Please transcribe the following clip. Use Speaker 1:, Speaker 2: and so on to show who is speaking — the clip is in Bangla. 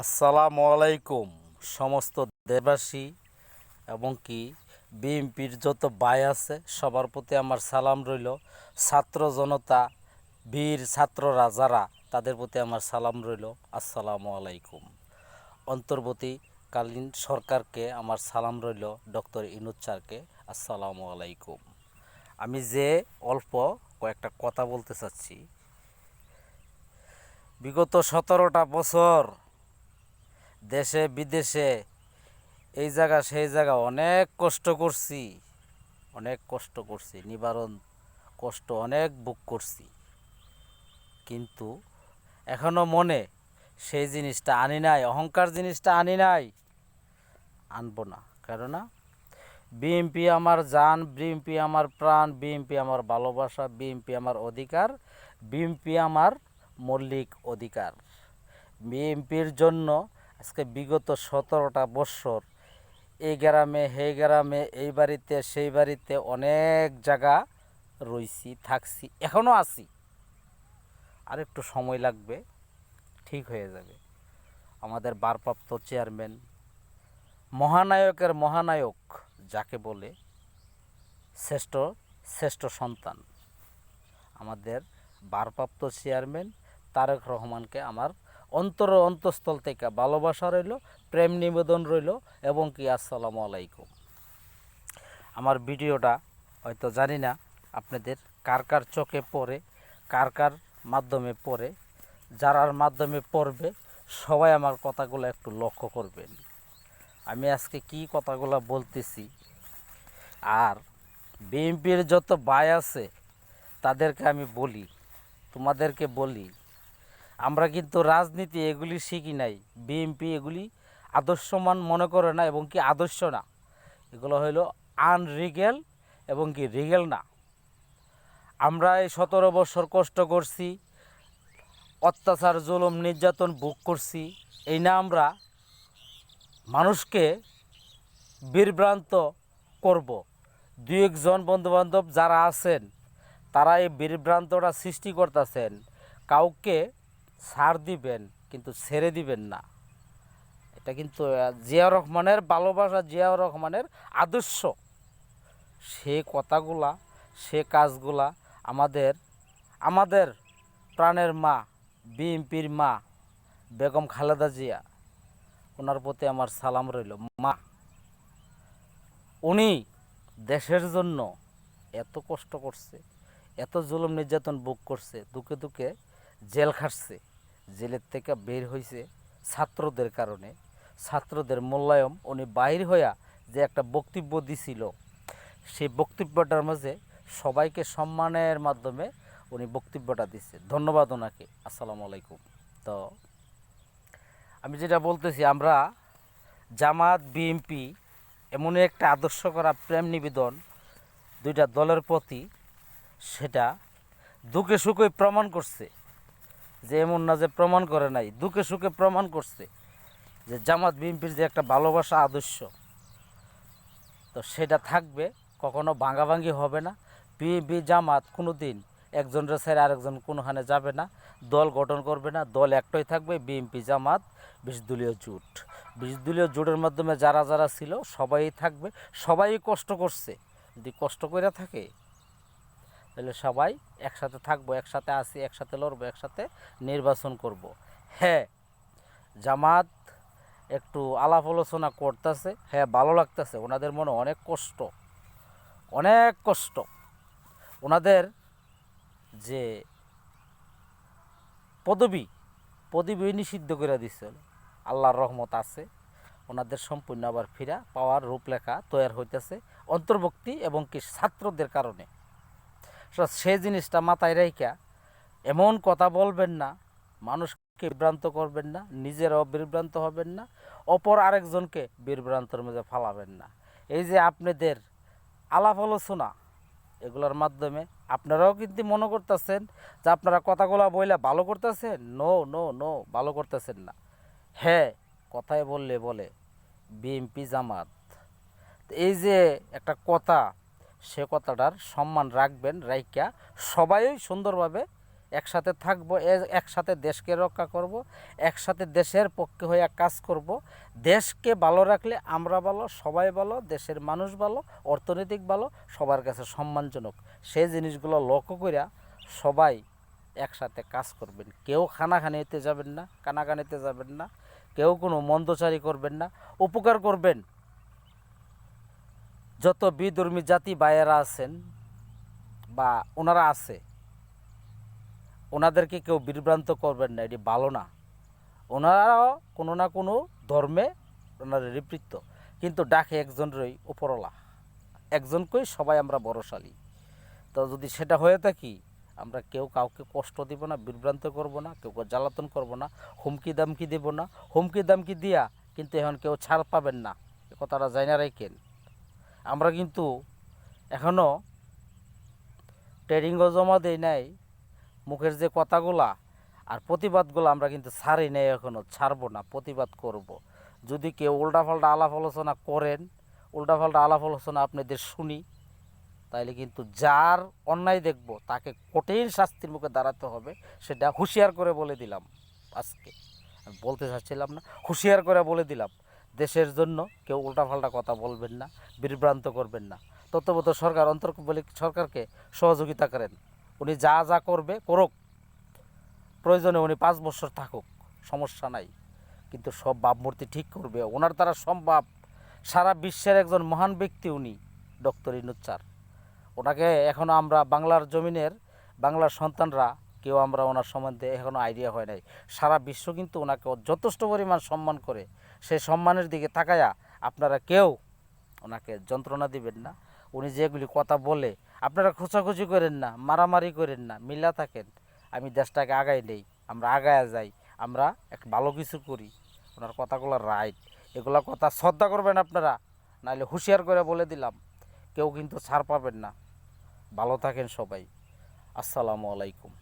Speaker 1: আসসালামু আলাইকুম সমস্ত দেশবাসী এবং কি বিএনপির যত ভাই আছে সবার প্রতি আমার সালাম রইল। ছাত্র জনতা, বীর ছাত্ররা যারা, তাদের প্রতি আমার সালাম রইল। আসসালামু আলাইকুম। অন্তর্বর্তীকালীন সরকারকে আমার সালাম রইল। ডক্টর ইনুস স্যারকে আসসালামু আলাইকুম। আমি যে অল্প কয়েকটা কথা বলতে চাচ্ছি, বিগত 17টা বছর দেশে বিদেশে এই জায়গা সেই জায়গা অনেক কষ্ট করছি, নিবারণ কষ্ট অনেক বুক করছি, কিন্তু এখনো মনে সেই জিনিসটা আনি নাই, অহংকার জিনিসটা আনি নাই, আনবো না। কেননা বিএনপি আমার জান, বিএনপি আমার প্রাণ, বিএনপি আমার ভালোবাসা, বিএনপি আমার অধিকার, বিএনপি আমার মৌলিক অধিকার। বিএনপির জন্য আজকে বিগত 17টা বৎসর এই গ্রামে সেই গ্রামে, এই বাড়িতে সেই বাড়িতে অনেক জায়গা রইছি, থাকছি, এখনও আছি। আর একটু সময় লাগবে, ঠিক হয়ে যাবে। আমাদের ভারপ্রাপ্ত চেয়ারম্যান, মহানায়কের মহানায়ক যাকে বলে, শ্রেষ্ঠ শ্রেষ্ঠ সন্তান আমাদের ভারপ্রাপ্ত চেয়ারম্যান তারেক রহমানকে আমার অন্তঃস্থল থেকে ভালোবাসা রইল, প্রেম নিবেদন রইল এবং কি আসসালামু আলাইকুম। আমার ভিডিওটা হয়তো জানি না আপনাদের কার কার চোখে পড়ে, কার কার মাধ্যমে পড়ে। যারার মাধ্যমে পড়বে সবাই আমার কথাগুলো একটু লক্ষ্য করবেন। আমি আজকে কি কথাগুলো বলতেছি, আর বিএনপির যত ভাই আছে তাদেরকে আমি বলি, তোমাদেরকে বলি, আমরা কিন্তু রাজনীতি এগুলি শিখি নাই। বিএনপি এগুলি আদর্শমান মনে করে না এবং কি আদর্শ না, এগুলো হইল আনরিগেল এবং কি রিগেল না। আমরা এই 17 বছর কষ্ট করছি, অত্যাচার জুলুম নির্যাতন ভোগ করছি, এই না আমরা মানুষকে বিভ্রান্ত করব। দুই একজন বন্ধুবান্ধব যারা আছেন তারা এই বিভ্রান্তটা সৃষ্টি করতেছেন। কাউকে ছাড় দিবেন কিন্তু ছেড়ে দিবেন না। এটা কিন্তু জিয়াউর রহমানের ভালোবাসা, জিয়াউর রহমানের আদর্শ। সে কথাগুলা, সে কাজগুলা আমাদের আমাদের প্রাণের মা, বিএনপির মা বেগম খালেদা জিয়া, ওনার প্রতি আমার সালাম রইল। মা, উনি দেশের জন্য এত কষ্ট করছে, এত জুলুম নির্যাতন ভোগ করছে, দুঃখে দুঃখে জেল খাটছে, জেলের থেকে বের হয়েছে ছাত্রদের কারণে, ছাত্রদের মূল্যায়ন উনি বাহির হইয়া যে একটা বক্তব্য দিছিল, সেই বক্তব্যটার মাঝে সবাইকে সম্মানের মাধ্যমে উনি বক্তব্যটা দিচ্ছে। ধন্যবাদ ওনাকে। আসসালামু আলাইকুম। তো আমি যেটা বলতেছি, আমরা জামাত বিএনপি এমনই একটা আদর্শ করা প্রেম নিবেদন দুইটা দলের প্রতি, সেটা দুঃখে সুখে প্রমাণ করছে। যে এমন না যে প্রমাণ করে নাই, দুঃখে সুখে প্রমাণ করছে যে জামাত বিএনপির যে একটা ভালোবাসা আদর্শ, তো সেটা থাকবে, কখনো ভাঙাভাঙি হবে না। বিএনপি জামাত কোনো দিন একজনের ছেড়ে আরেকজন কোনোখানে যাবে না, দল গঠন করবে না, দল একটাই থাকবে, বিএনপি জামাত 20 দলীয় জোট। 20 দলীয় জোটের মাধ্যমে যারা যারা ছিল সবাই থাকবে, সবাই কষ্ট করছে। যদি কষ্ট করে থাকে তাহলে সবাই একসাথে থাকবো, একসাথে আসি, একসাথে লড়বো, একসাথে নির্বাচন করব। হ্যাঁ, জামাত একটু আলাপ আলোচনা করতেছে, হ্যাঁ ভালো লাগতেছে, ওনাদের মনে অনেক কষ্ট, অনেক কষ্ট। ওনাদের যে পদবি পদবি নিষিদ্ধ করে দিচ্ছে, আল্লাহর রহমত আছে, ওনাদের সম্পূর্ণ আবার ফিরা পাওয়ার রূপলেখা তৈরি হইতেছে অন্তর্ভুক্তি এবং কি ছাত্রদের কারণে। সে জিনিসটা মাথায় রেখা এমন কথা বলবেন না, মানুষকে বিভ্রান্ত করবেন না, নিজেরাও বিভ্রান্ত হবেন না, অপর আরেকজনকে বিভ্রান্তর মধ্যে ফালাবেন না। এই যে আপনাদের আলাপ আলোচনা, এগুলোর মাধ্যমে আপনারাও কিন্তু মনে করতেছেন যে আপনারা কথাগুলো বইলে ভালো করতেছেন। নো নো নো, ভালো করতেছেন না। হ্যাঁ, কথায় বললে বলে বিএনপি জামাত, এই যে একটা কথা, সে কথাটার সম্মান রাখবেন, রাইখা সবাই সুন্দরভাবে একসাথে থাকবো, একসাথে দেশকে রক্ষা করব, একসাথে দেশের পক্ষে হয়ে কাজ করব। দেশকে ভালো রাখলে আমরা ভালো, সবাই ভালো, দেশের মানুষ ভালো, অর্থনৈতিক ভালো, সবার কাছে সম্মানজনক। সেই জিনিসগুলো লক্ষ্য করিয়া সবাই একসাথে কাজ করবেন। কেউ খানাখানিতে যাবেন না, কানাকানিতে যাবেন না, কেউ কোনো মন্দচারী করবেন না, উপকার করবেন। যত বিধর্মী জাতি ভাইয়েরা আছেন বা ওনারা আছে, ওনাদেরকে কেউ বিভ্রান্ত করবেন না, এটি ভালো না। ওনারাও কোনো না কোনো ধর্মে ওনারা নিবৃত্ত, কিন্তু ডাকে একজনেরই উপরওয়ালা, একজনকেই সবাই আমরা বড়শালী। তো যদি সেটা হয়ে থাকি, আমরা কেউ কাউকে কষ্ট দিব না, বিভ্রান্ত করব না, কেউ জ্বালাতন করব না, হুমকি দামকি দেব না। হুমকি দামকি দিয়া কিন্তু এখন কেউ ছাড় পাবেন না, এ কথাটা জানা রাখেন। আমরা কিন্তু এখনও ট্রেডিংও জমা দেই নাই, মুখের যে কথাগুলা আর প্রতিবাদগুলো আমরা কিন্তু ছাড়ি নেই, এখনও ছাড়বো না, প্রতিবাদ করব। যদি কেউ উল্টাপাল্টা আলাপ আলোচনা করেন, উল্টাপাল্টা আলাপ আলোচনা আপনাদের শুনি, তাইলে কিন্তু যার অন্যায় দেখব তাকে কঠিন শাস্তির মুখে দাঁড়াতে হবে, সেটা হুঁশিয়ার করে বলে দিলাম। আজকে আমি বলতে চাচ্ছিলাম না, হুঁশিয়ার করে বলে দিলাম। দেশের জন্য কেউ উল্টাপাল্টা কথা বলবেন না, বিভ্রান্ত করবেন না। তত্ত্বাবধায়ক সরকার, অন্তর্বর্তী সরকারকে সহযোগিতা করেন। উনি যা যা করবে করুক, প্রয়োজনে উনি 5 বছর থাকুক, সমস্যা নাই, কিন্তু সব ভাবমূর্তি ঠিক করবে। ওনার দ্বারা সম্ভব। সারা বিশ্বের একজন মহান ব্যক্তি উনি, ডক্টর ইউনূস স্যার। ওনাকে এখনও আমরা বাংলার জমিনের, বাংলার সন্তানরা কেউ আমরা ওনার সম্বন্ধে এখনও আইডিয়া হয় নাই। সারা বিশ্ব কিন্তু ওনাকে যথেষ্ট পরিমাণ সম্মান করে। সেই সম্মানের দিকে তাকায়া আপনারা কেউ ওনাকে যন্ত্রণা দিবেন না। উনি যেগুলি কথা বলে আপনারা খোঁচাখুচি করেন না, মারামারি করেন না, মিলা থাকেন। আমি দেশটাকে আগাই নেই, আমরা আগায়া যাই, আমরা এক ভালো কিছু করি। ওনার কথাগুলো রাইট, এগুলা কথা শ্রদ্ধা করবেন আপনারা, নাহলে হুঁশিয়ার করে বলে দিলাম, কেউ কিন্তু ছাড় পাবেন না। ভালো থাকেন সবাই। আসসালামু আলাইকুম।